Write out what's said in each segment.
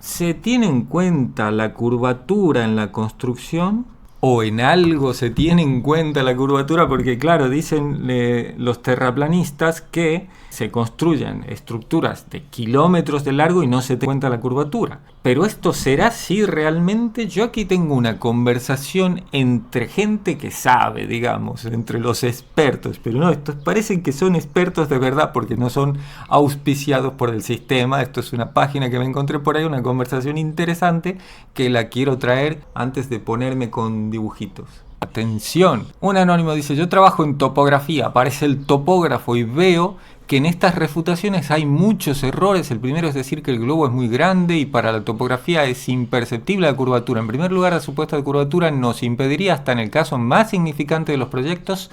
¿Se tiene en cuenta la curvatura en la construcción? ¿O en algo se tiene en cuenta la curvatura? Porque claro, dicen los terraplanistas que se construyen estructuras de kilómetros de largo y no se tiene en cuenta la curvatura. Pero esto será así realmente. Yo aquí tengo una conversación entre gente que sabe, digamos, entre los expertos, pero no, estos parecen que son expertos de verdad porque no son auspiciados por el sistema. Esto es una página que me encontré por ahí, una conversación interesante que la quiero traer antes de ponerme con dibujitos. Atención, un anónimo dice: yo trabajo en topografía, aparece el topógrafo y veo que en estas refutaciones hay muchos errores. El primero es decir que el globo es muy grande y para la topografía es imperceptible la curvatura. En primer lugar, la supuesta curvatura nos impediría, hasta en el caso más significante de los proyectos,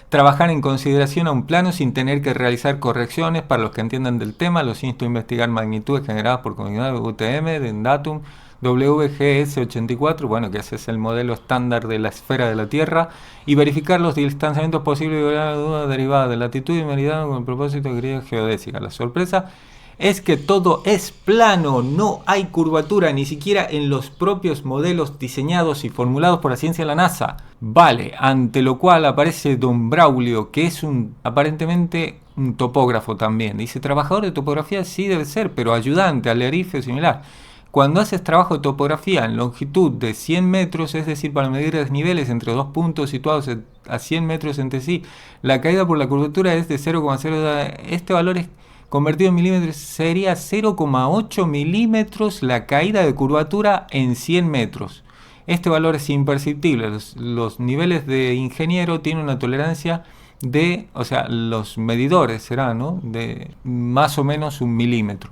trabajar en consideración a un plano sin tener que realizar correcciones. Para los que entiendan del tema, los insto a investigar magnitudes generadas por comunidad UTM, de Datum, WGS84, bueno, que ese es el modelo estándar de la esfera de la Tierra, y verificar los distanciamientos posibles de la duda derivada de latitud y meridiano con el propósito de grilla geodésica. La sorpresa es que todo es plano, no hay curvatura, ni siquiera en los propios modelos diseñados y formulados por la ciencia de la NASA. Vale, ante lo cual aparece don Braulio, que es aparentemente un topógrafo también. Dice: trabajador de topografía sí debe ser, pero ayudante, alerife o similar. Cuando haces trabajo de topografía en longitud de 100 metros, es decir, para medir desniveles entre dos puntos situados a 100 metros entre sí, la caída por la curvatura es de 0,0. Este valor es convertido en milímetros, sería 0,8 milímetros la caída de curvatura en 100 metros. Este valor es imperceptible. Los niveles de ingeniero tienen una tolerancia de, o sea, los medidores serán, ¿no?, de más o menos 1 milímetro.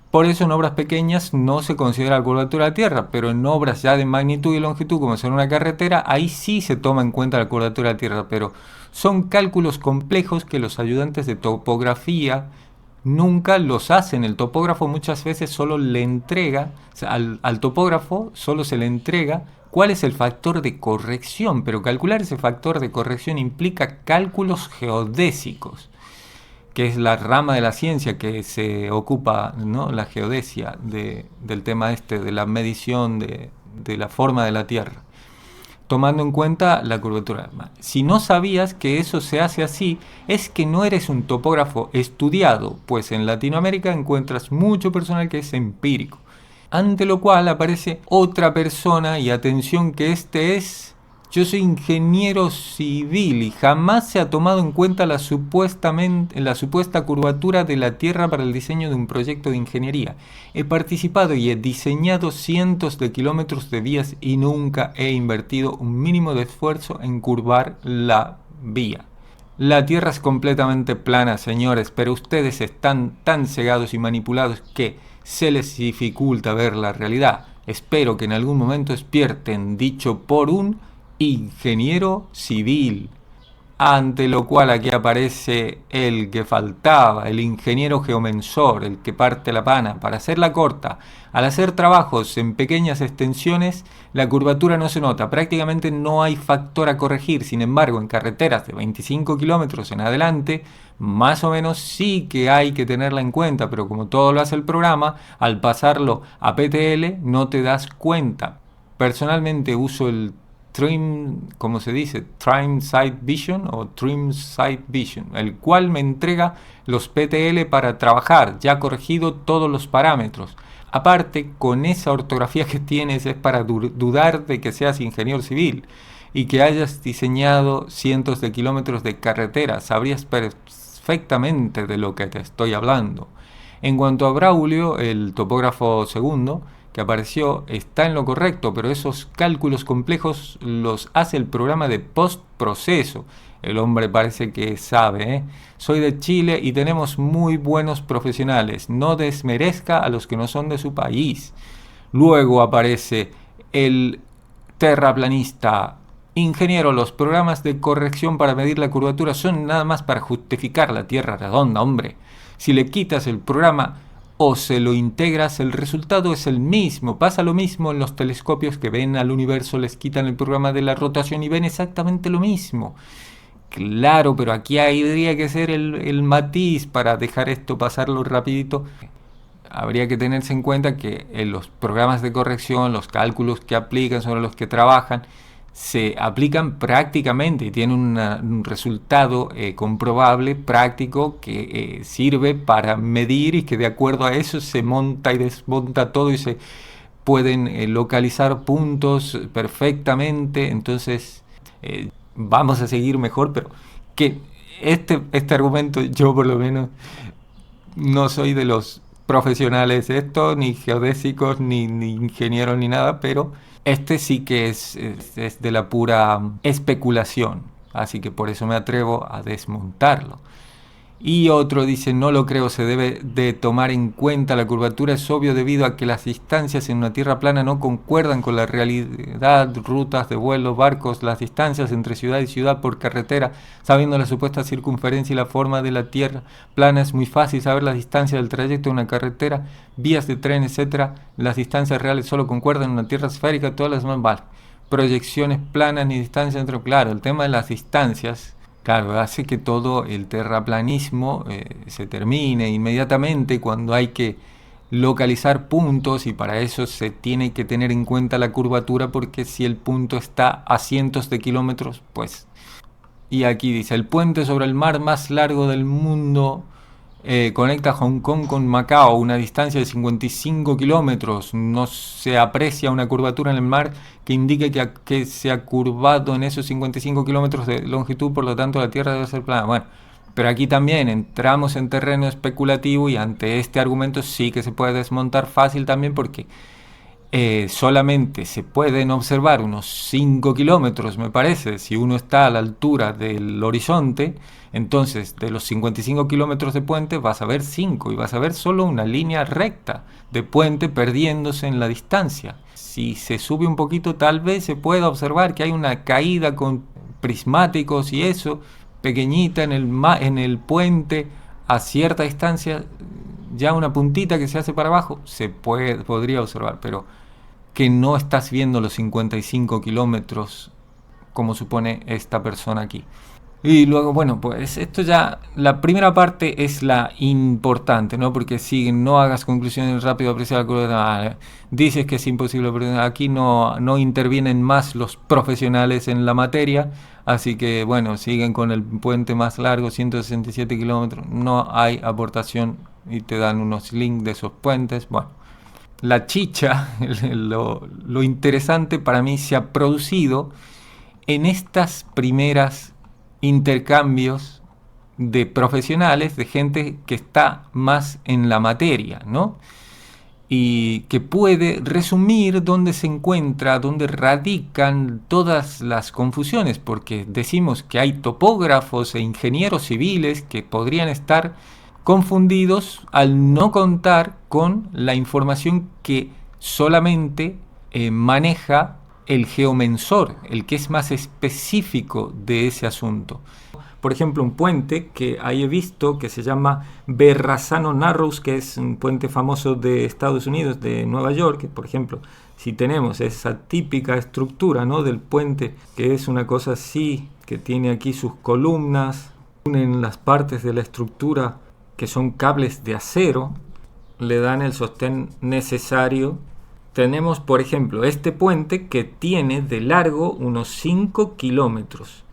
Por eso en obras pequeñas no se considera la curvatura de la Tierra, pero en obras ya de magnitud y longitud, como son una carretera, ahí sí se toma en cuenta la curvatura de la Tierra, pero son cálculos complejos que los ayudantes de topografía nunca los hacen. El topógrafo muchas veces solo le entrega, o sea, al topógrafo solo se le entrega cuál es el factor de corrección, pero calcular ese factor de corrección implica cálculos geodésicos, que es la rama de la ciencia que se ocupa, ¿no?, la geodesia, del tema de la medición de la forma de la Tierra, tomando en cuenta la curvatura. Si no sabías que eso se hace así, es que no eres un topógrafo estudiado, pues en Latinoamérica encuentras mucho personal que es empírico. Ante lo cual aparece otra persona, y atención que yo soy ingeniero civil y jamás se ha tomado en cuenta la supuesta curvatura de la Tierra para el diseño de un proyecto de ingeniería. He participado y he diseñado cientos de kilómetros de vías y nunca he invertido un mínimo de esfuerzo en curvar la vía. La Tierra es completamente plana, señores, pero ustedes están tan cegados y manipulados que se les dificulta ver la realidad. Espero que en algún momento despierten, dicho por un ingeniero civil. Ante lo cual aquí aparece el que faltaba, el ingeniero geomensor, el que parte la pana. Para hacerla corta, al hacer trabajos en pequeñas extensiones, la curvatura no se nota, prácticamente no hay factor a corregir. Sin embargo, en carreteras de 25 kilómetros en adelante, más o menos sí que hay que tenerla en cuenta, pero como todo lo hace el programa, al pasarlo a PTL no te das cuenta. Personalmente uso el Trim Sight Vision o Trim Sight Vision, el cual me entrega los PTL para trabajar, ya corregido todos los parámetros. Aparte, con esa ortografía que tienes es para dudar de que seas ingeniero civil y que hayas diseñado cientos de kilómetros de carretera. Sabrías perfectamente de lo que te estoy hablando. En cuanto a Braulio, el topógrafo segundo que apareció, está en lo correcto, pero esos cálculos complejos los hace el programa de postproceso. El hombre parece que sabe, ¿eh? Soy de Chile y tenemos muy buenos profesionales. No desmerezca a los que no son de su país. Luego aparece el terraplanista. Ingeniero, los programas de corrección para medir la curvatura son nada más para justificar la Tierra redonda, hombre. Si le quitas el programa o se lo integras, el resultado es el mismo. Pasa lo mismo en los telescopios que ven al universo, les quitan el programa de la rotación y ven exactamente lo mismo. Claro, pero aquí habría que ser el matiz para dejar esto pasarlo rapidito. habría que tenerse en cuenta que los programas de corrección, los cálculos que aplican, sobre los que trabajan, se aplican prácticamente y tienen un resultado comprobable, práctico, que sirve para medir y que de acuerdo a eso se monta y desmonta todo y se pueden localizar puntos perfectamente. Entonces vamos a seguir mejor, pero que este argumento, yo por lo menos no soy de los profesionales esto, ni geodésicos, ni ingenieros, ni nada, pero este sí que es de la pura especulación, así que por eso me atrevo a desmontarlo. Y otro dice, no lo creo, se debe de tomar en cuenta la curvatura, es obvio debido a que las distancias en una tierra plana no concuerdan con la realidad, rutas de vuelo, barcos, las distancias entre ciudad y ciudad por carretera, sabiendo la supuesta circunferencia y la forma de la tierra plana es muy fácil saber la distancia del trayecto de una carretera, vías de tren, etcétera. Las distancias reales solo concuerdan en una tierra esférica, todas las demás vale. Proyecciones planas ni distancia entre... Claro, el tema de las distancias, claro, hace que todo el terraplanismo se termine inmediatamente cuando hay que localizar puntos, y para eso se tiene que tener en cuenta la curvatura, porque si el punto está a cientos de kilómetros, pues... Y aquí dice, el puente sobre el mar más largo del mundo conecta Hong Kong con Macao, una distancia de 55 kilómetros. No se aprecia una curvatura en el mar que indique que se ha curvado en esos 55 kilómetros de longitud, por lo tanto la Tierra debe ser plana. Bueno, pero aquí también entramos en terreno especulativo, y ante este argumento sí que se puede desmontar fácil también, porque solamente se pueden observar unos 5 kilómetros, me parece, si uno está a la altura del horizonte. Entonces, de los 55 kilómetros de puente vas a ver 5 y vas a ver solo una línea recta de puente perdiéndose en la distancia. Si se sube un poquito, tal vez se pueda observar que hay una caída con prismáticos y eso, pequeñita en el puente a cierta distancia, ya una puntita que se hace para abajo, podría observar, pero que no estás viendo los 55 kilómetros como supone esta persona aquí. Y luego, bueno, pues esto ya, la primera parte es la importante, ¿no? Porque si no hagas conclusiones rápido, aprecia la curva, dices que es imposible, pero aquí no intervienen más los profesionales en la materia, así que, bueno, siguen con el puente más largo, 167 kilómetros, no hay aportación, y te dan unos links de esos puentes. Bueno, la chicha, lo interesante para mí se ha producido en estas primeras intercambios de profesionales, de gente que está más en la materia, ¿no? Y que puede resumir dónde se encuentra, dónde radican todas las confusiones, porque decimos que hay topógrafos e ingenieros civiles que podrían estar confundidos al no contar con la información que solamente maneja el geomensor, el que es más específico de ese asunto. Por ejemplo, un puente que ahí he visto que se llama Verrazzano Narrows, que es un puente famoso de Estados Unidos, de Nueva York, que, por ejemplo, si tenemos esa típica estructura, ¿no?, del puente, que es una cosa así, que tiene aquí sus columnas, unen las partes de la estructura que son cables de acero, le dan el sostén necesario. Tenemos, por ejemplo, este puente que tiene de largo unos 5 kilómetros,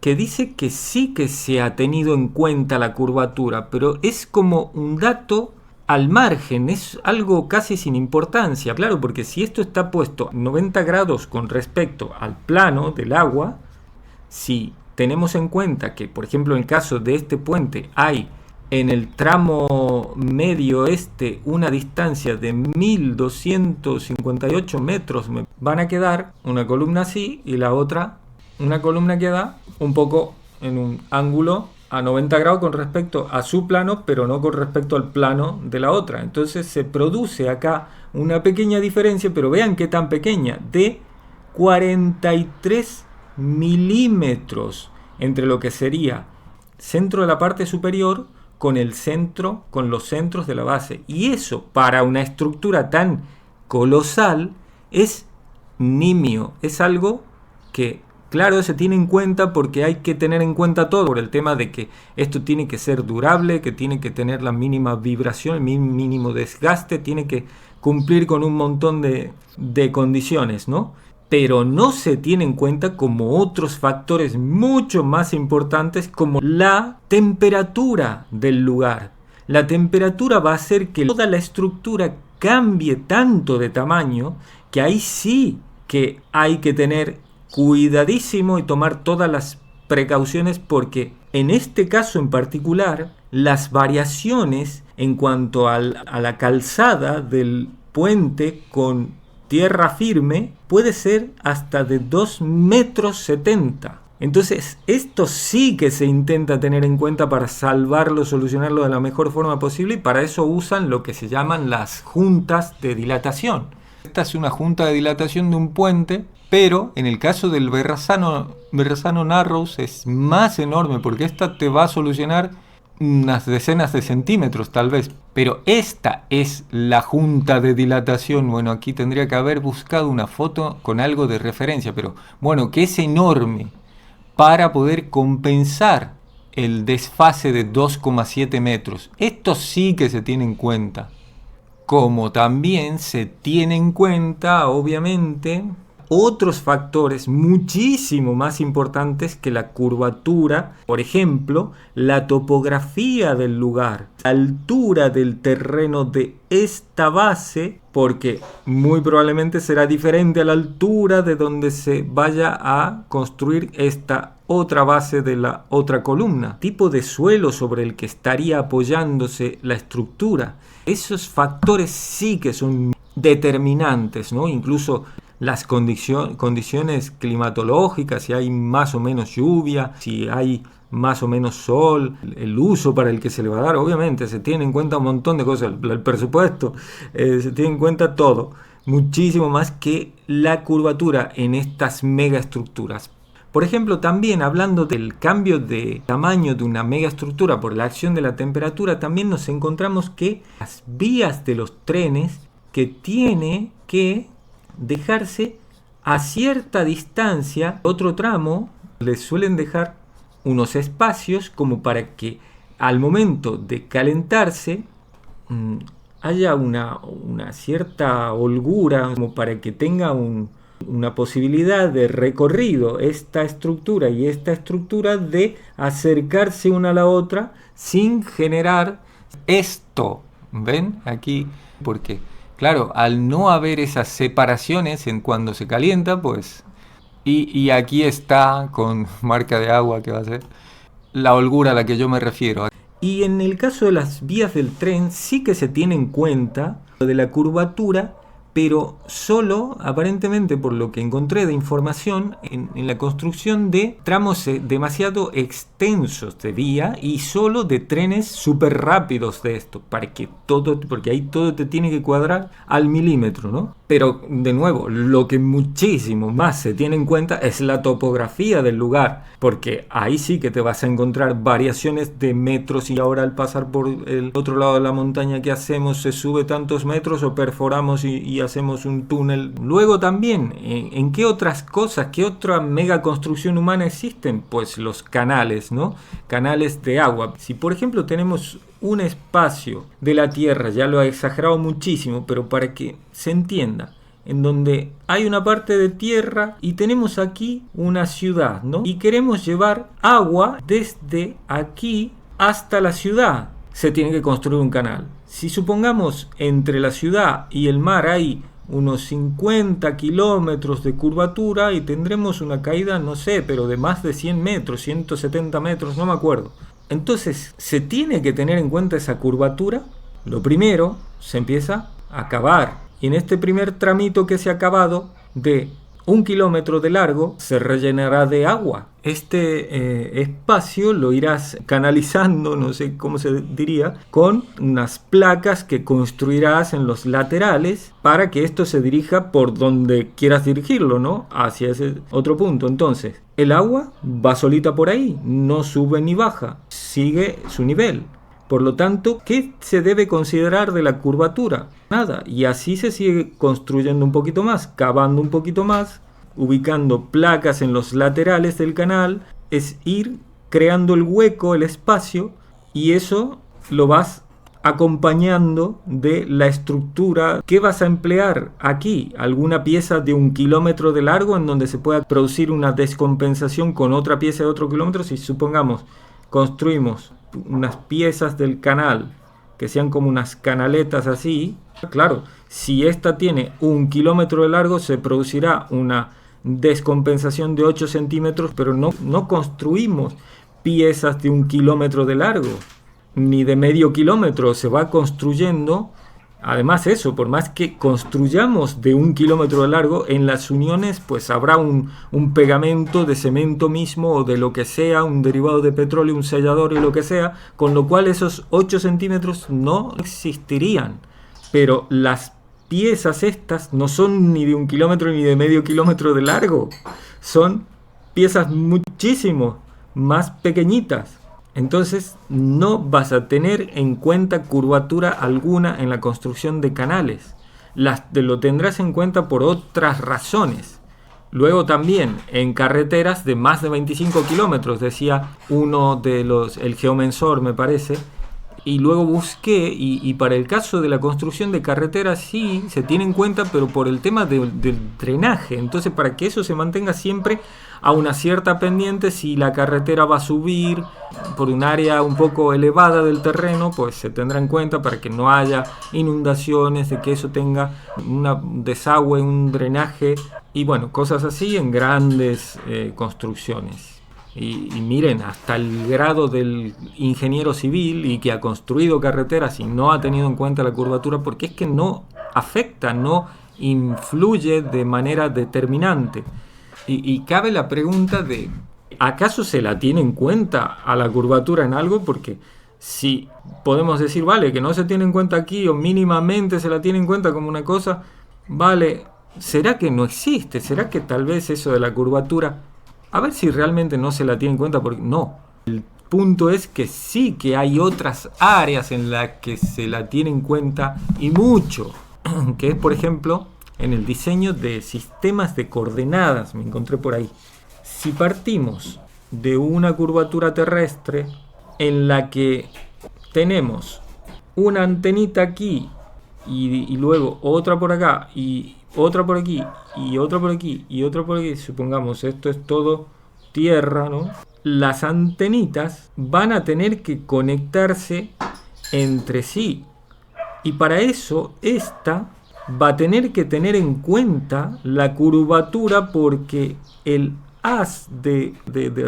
que dice que sí que se ha tenido en cuenta la curvatura, pero es como un dato al margen, es algo casi sin importancia, claro, porque si esto está puesto 90 grados con respecto al plano del agua, si tenemos en cuenta que, por ejemplo, en el caso de este puente hay en el tramo medio una distancia de 1258 metros, me van a quedar una columna así y la otra, una columna queda un poco en un ángulo a 90 grados con respecto a su plano, pero no con respecto al plano de la otra. Entonces se produce acá una pequeña diferencia, pero vean qué tan pequeña, de 43 milímetros entre lo que sería centro de la parte superior con el centro, con los centros de la base. Y eso, para una estructura tan colosal, es nimio, es algo que Claro, se tiene en cuenta porque hay que tener en cuenta todo, por el tema de que esto tiene que ser durable, que tiene que tener la mínima vibración, el mínimo desgaste, tiene que cumplir con un montón de condiciones, ¿no? Pero no se tiene en cuenta como otros factores mucho más importantes como la temperatura del lugar. La temperatura va a hacer que toda la estructura cambie tanto de tamaño que ahí sí que hay que tener cuidadísimo y tomar todas las precauciones, porque en este caso en particular las variaciones en cuanto a la calzada del puente con tierra firme puede ser hasta de 2,70 m. Entonces esto sí que se intenta tener en cuenta para salvarlo, solucionarlo de la mejor forma posible, y para eso usan lo que se llaman las juntas de dilatación. Esta es una junta de dilatación de un puente, pero en el caso del Verrazano Narrows es más enorme, porque esta te va a solucionar unas decenas de centímetros tal vez, pero esta es la junta de dilatación. Bueno, aquí tendría que haber buscado una foto con algo de referencia, pero bueno, que es enorme para poder compensar el desfase de 2,7 metros. Esto sí que se tiene en cuenta. Como también se tiene en cuenta, obviamente, otros factores muchísimo más importantes que la curvatura. Por ejemplo, la topografía del lugar, la altura del terreno de esta base, porque muy probablemente será diferente a la altura de donde se vaya a construir esta otra base de la otra columna, tipo de suelo sobre el que estaría apoyándose la estructura. Esos factores sí que son determinantes, ¿no? Incluso las condiciones climatológicas, si hay más o menos lluvia, si hay más o menos sol, el uso para el que se le va a dar, obviamente se tiene en cuenta un montón de cosas, el presupuesto, se tiene en cuenta todo, muchísimo más que la curvatura en estas megaestructuras. Por ejemplo, también hablando del cambio de tamaño de una megaestructura por la acción de la temperatura, también nos encontramos que las vías de los trenes que tiene que dejarse a cierta distancia, otro tramo, les suelen dejar unos espacios como para que al momento de calentarse haya una cierta holgura, como para que tenga una posibilidad de recorrido esta estructura y esta estructura de acercarse una a la otra sin generar esto. ¿Ven? Aquí, porque claro, al no haber esas separaciones en cuando se calienta, pues, y aquí está con marca de agua que va a ser la holgura a la que yo me refiero. Y en el caso de las vías del tren sí que se tiene en cuenta lo de la curvatura, pero solo, aparentemente, por lo que encontré de información, en la construcción de tramos demasiado extensos de vía y solo de trenes súper rápidos de esto, porque ahí todo te tiene que cuadrar al milímetro, ¿no? Pero, de nuevo, lo que muchísimo más se tiene en cuenta es la topografía del lugar, porque ahí sí que te vas a encontrar variaciones de metros, y ahora al pasar por el otro lado de la montaña, ¿qué hacemos? Se sube tantos metros o perforamos y hacemos un túnel. Luego también, ¿en qué otras cosas, qué otra mega construcción humana existen? Pues los canales, ¿no? Canales de agua. Si por ejemplo tenemos un espacio de la Tierra, ya lo he exagerado muchísimo, pero para que se entienda, en donde hay una parte de tierra y tenemos aquí una ciudad, ¿no? Y queremos llevar agua desde aquí hasta la ciudad, se tiene que construir un canal. Si supongamos entre la ciudad y el mar hay unos 50 kilómetros de curvatura y tendremos una caída, no sé, pero de más de 100 metros, 170 metros, no me acuerdo. Entonces, se tiene que tener en cuenta esa curvatura. Lo primero, se empieza a cavar. Y en este primer tramito que se ha cavado, de 1 kilómetro de largo, se rellenará de agua. Este espacio lo irás canalizando, no sé cómo se diría, con unas placas que construirás en los laterales para que esto se dirija por donde quieras dirigirlo, ¿no? Hacia ese otro punto. Entonces, el agua va solita por ahí, no sube ni baja, sigue su nivel. Por lo tanto, ¿qué se debe considerar de la curvatura? Nada. Y así se sigue construyendo un poquito más, cavando un poquito más, ubicando placas en los laterales del canal, es ir creando el hueco, el espacio, y eso lo vas acompañando de la estructura que vas a emplear aquí, alguna pieza de 1 kilómetro de largo en donde se pueda producir una descompensación con otra pieza de otro kilómetro. Si supongamos construimos unas piezas del canal que sean como unas canaletas así, claro, si esta tiene 1 kilómetro de largo se producirá una descompensación de 8 centímetros, pero no construimos piezas de 1 kilómetro de largo ni de medio kilómetro, se va construyendo. Además eso, por más que construyamos de 1 kilómetro de largo, en las uniones pues habrá un pegamento de cemento mismo o de lo que sea, un derivado de petróleo, un sellador y lo que sea, con lo cual esos 8 centímetros no existirían. Pero las piezas estas no son ni de 1 kilómetro ni de medio kilómetro de largo, son piezas muchísimo más pequeñitas. Entonces no vas a tener en cuenta curvatura alguna en la construcción de canales. Lo tendrás en cuenta por otras razones. Luego también en carreteras de más de 25 kilómetros, decía uno de el geomensor me parece, y luego busqué, y para el caso de la construcción de carreteras sí se tiene en cuenta, pero por el tema del drenaje. Entonces, para que eso se mantenga siempre a una cierta pendiente, si la carretera va a subir por un área un poco elevada del terreno, pues se tendrá en cuenta para que no haya inundaciones, de que eso tenga un desagüe, un drenaje, y bueno, cosas así en grandes construcciones. Y miren, hasta el grado del ingeniero civil y que ha construido carreteras y no ha tenido en cuenta la curvatura, porque es que no afecta, no influye de manera determinante. Y cabe la pregunta de, ¿acaso se la tiene en cuenta a la curvatura en algo? Porque si podemos decir, vale, que no se tiene en cuenta aquí o mínimamente se la tiene en cuenta como una cosa, vale, ¿será que no existe? ¿Será que tal vez eso de la curvatura... A ver si realmente no se la tiene en cuenta, porque no. El punto es que sí que hay otras áreas en las que se la tiene en cuenta y mucho, que es por ejemplo en el diseño de sistemas de coordenadas, me encontré por ahí. Si partimos de una curvatura terrestre en la que tenemos una antenita aquí y luego otra por acá y otra por aquí y otra por aquí y otra por aquí, supongamos esto es todo tierra, ¿no? Las antenitas van a tener que conectarse entre sí, y para eso esta va a tener que tener en cuenta la curvatura, porque el haz de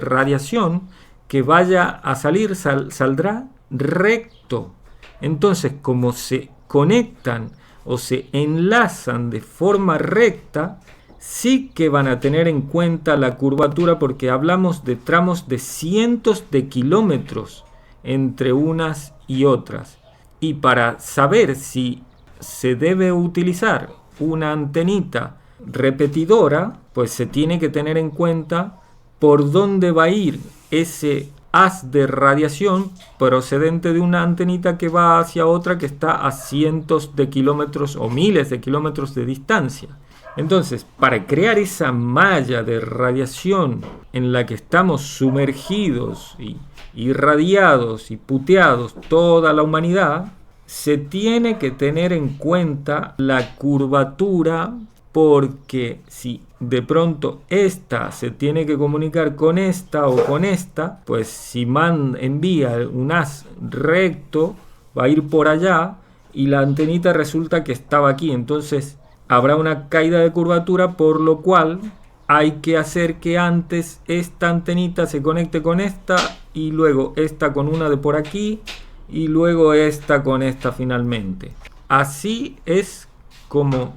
radiación que vaya a salir saldrá recto. Entonces, como se conectan o se enlazan de forma recta, sí que van a tener en cuenta la curvatura, porque hablamos de tramos de cientos de kilómetros entre unas y otras. Y para saber si se debe utilizar una antenita repetidora, pues se tiene que tener en cuenta por dónde va a ir ese haz de radiación procedente de una antenita que va hacia otra que está a cientos de kilómetros o miles de kilómetros de distancia. Entonces, para crear esa malla de radiación en la que estamos sumergidos y irradiados y puteados toda la humanidad, se tiene que tener en cuenta la curvatura, porque si de pronto esta se tiene que comunicar con esta o con esta, pues si envía un haz recto, va a ir por allá y la antenita resulta que estaba aquí. Entonces habrá una caída de curvatura, por lo cual hay que hacer que antes esta antenita se conecte con esta y luego esta con una de por aquí y luego esta con esta finalmente. Así es como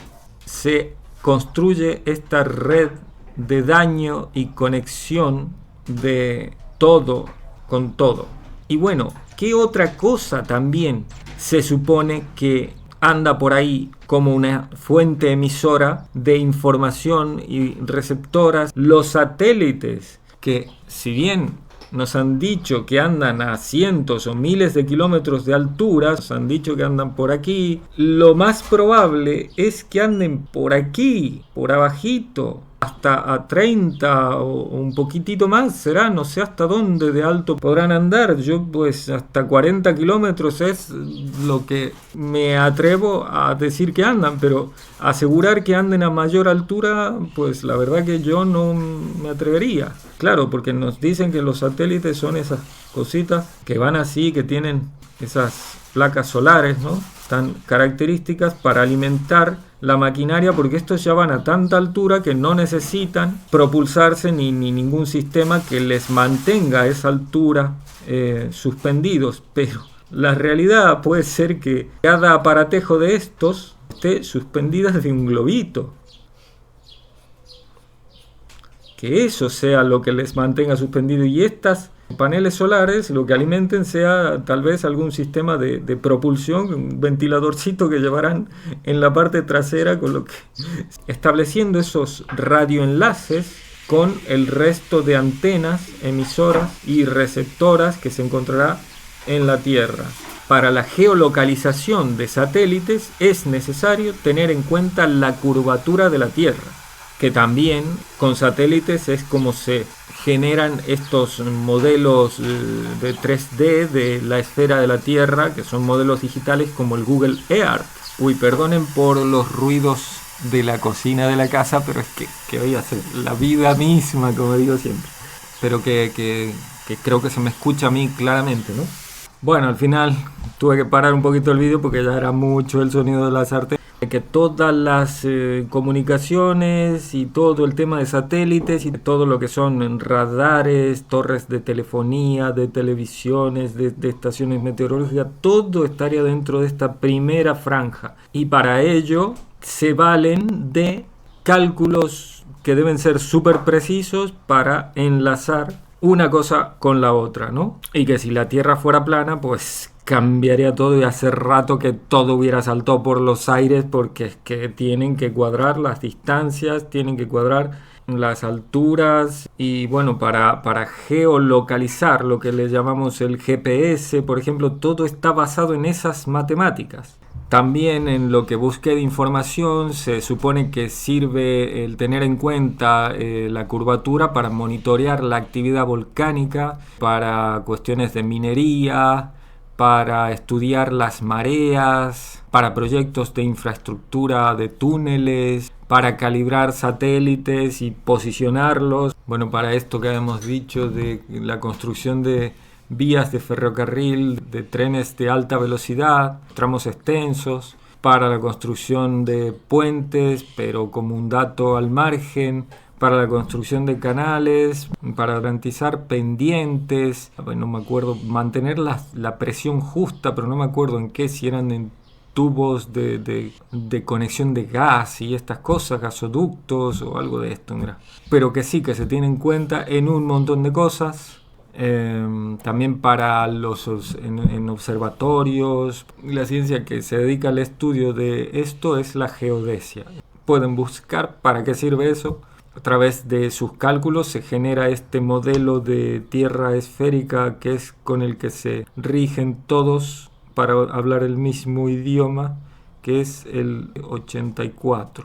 se construye esta red de daño y conexión de todo con todo. Y bueno, ¿qué otra cosa también se supone que anda por ahí como una fuente emisora de información y receptoras? Los satélites, que si bien nos han dicho que andan a cientos o miles de kilómetros de altura, nos han dicho que andan por aquí, lo más probable es que anden por aquí, por abajito, hasta a 30 o un poquitito más será, no sé hasta dónde de alto podrán andar. Yo pues hasta 40 kilómetros es lo que me atrevo a decir que andan, pero asegurar que anden a mayor altura, pues la verdad que yo no me atrevería. Claro, porque nos dicen que los satélites son esas cositas que van así, que tienen esas placas solares, ¿no?, tan características para alimentar la maquinaria, porque estos ya van a tanta altura que no necesitan propulsarse ni ningún sistema que les mantenga a esa altura suspendidos. Pero la realidad puede ser que cada aparatejo de estos esté suspendida desde un globito. Que eso sea lo que les mantenga suspendido, y estas paneles solares lo que alimenten sea tal vez algún sistema de propulsión, un ventiladorcito que llevarán en la parte trasera, con lo que estableciendo esos radioenlaces con el resto de antenas, emisoras y receptoras que se encontrará en la Tierra. Para la geolocalización de satélites es necesario tener en cuenta la curvatura de la Tierra, que también con satélites es como se generan estos modelos de 3D de la esfera de la Tierra, que son modelos digitales como el Google Earth. Uy, perdonen por los ruidos de la cocina de la casa, pero es que voy a hacer la vida misma, como digo siempre. Pero que creo que se me escucha a mí claramente, ¿no? Bueno, al final tuve que parar un poquito el vídeo porque ya era mucho el sonido de la sartén. Que todas las comunicaciones y todo el tema de satélites y todo lo que son radares, torres de telefonía, de televisiones, de estaciones meteorológicas, todo estaría dentro de esta primera franja. Y para ello se valen de cálculos que deben ser súper precisos para enlazar una cosa con la otra, ¿no? Y que si la Tierra fuera plana, pues cambiaría todo, y hace rato que todo hubiera saltado por los aires, porque es que tienen que cuadrar las distancias, tienen que cuadrar las alturas, y bueno, para geolocalizar lo que le llamamos el GPS, por ejemplo, todo está basado en esas matemáticas. También en lo que busqué de información se supone que sirve el tener en cuenta la curvatura para monitorear la actividad volcánica, para cuestiones de minería, para estudiar las mareas, para proyectos de infraestructura de túneles, para calibrar satélites y posicionarlos. Bueno, para esto que hemos dicho de la construcción de vías de ferrocarril, de trenes de alta velocidad, tramos extensos, para la construcción de puentes, pero como un dato al margen, para la construcción de canales, para garantizar pendientes, no me acuerdo, mantener la presión justa, pero no me acuerdo en qué, si eran en tubos de conexión de gas y estas cosas, gasoductos o algo de esto, mira. Pero que sí, que se tiene en cuenta en un montón de cosas. También para en observatorios. La ciencia que se dedica al estudio de esto es la geodesia. Pueden buscar para qué sirve eso. A través de sus cálculos se genera este modelo de tierra esférica, que es con el que se rigen todos para hablar el mismo idioma, que es el 84.